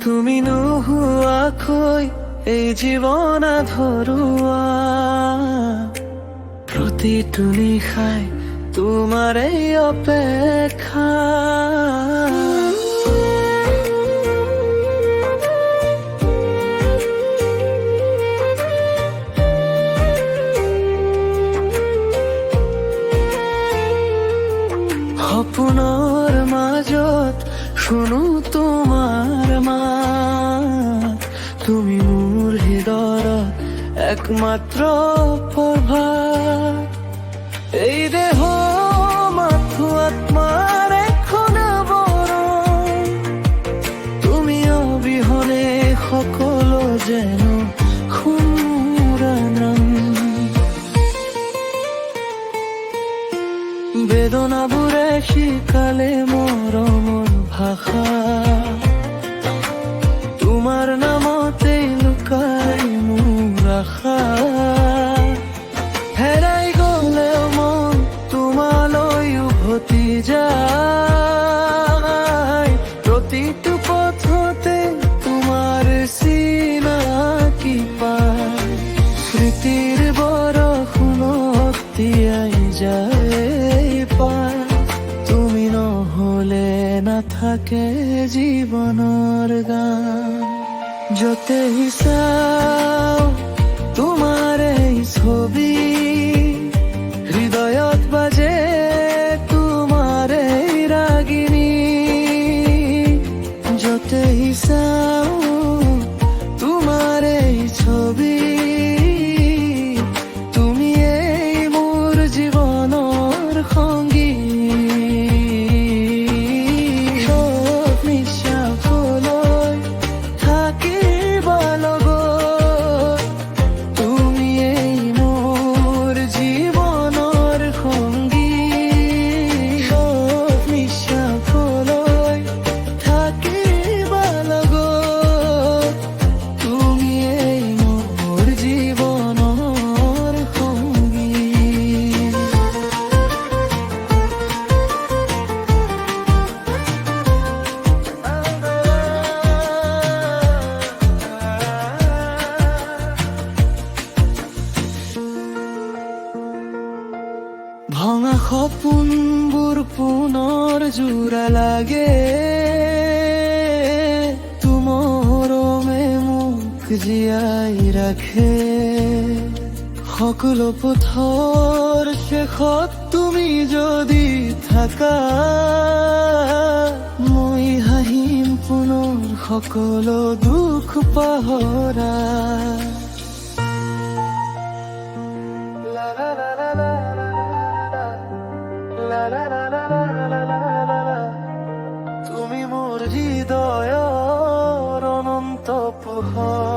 তুমি নোহোৱা কৈ এই জীৱন আধৰুৱা, প্ৰতিটো নিশাই তোমাৰ এই অপেক্ষা। সপোনৰ মাজত শুনো তোমাৰ মাত, তুমি মোৰ হৃদয়ৰ একমাত্ৰ প্ৰভাত। এই দেহ মাথো আত্মাৰ এখন বৰণ, তুমি অবিহনে সকলো যেন সুৰানন। বেদনাবোৰে শিকালে মৰমৰ ভাষা, তোমাৰ নামতেই লুকাই মোৰ আশা। হেৰাই গলেও মন তোমালৈ উভতি যায়, প্ৰতিটো পথতে তোমাৰ চিনাকি পায়। স্মৃতিৰ বৰষুণত তিয়াই যায় পায়, তুমি নহলে নাথাকে জীৱনৰ গান। য'তেই চাও তোমাৰ এই ছবি, হৃদয়ত বাজে তোমাৰ এই ৰাগিনী। য'তেই চাও তোমাৰ এই ছবি, তুমি এই মোৰ জীৱনৰ সংগী। ভঙা সপোনবোৰ পুনৰ জোৰা লাগে, তোমাৰমে মোক জীয়াই ৰাখে। সকলো পথৰ শেষত তুমি যদি থাকা, মই হাঁহিম পুনৰ সকলো দুখ পাহৰা। তুমি মোৰ হৃদয়ৰ অনন্ত পোহৰ।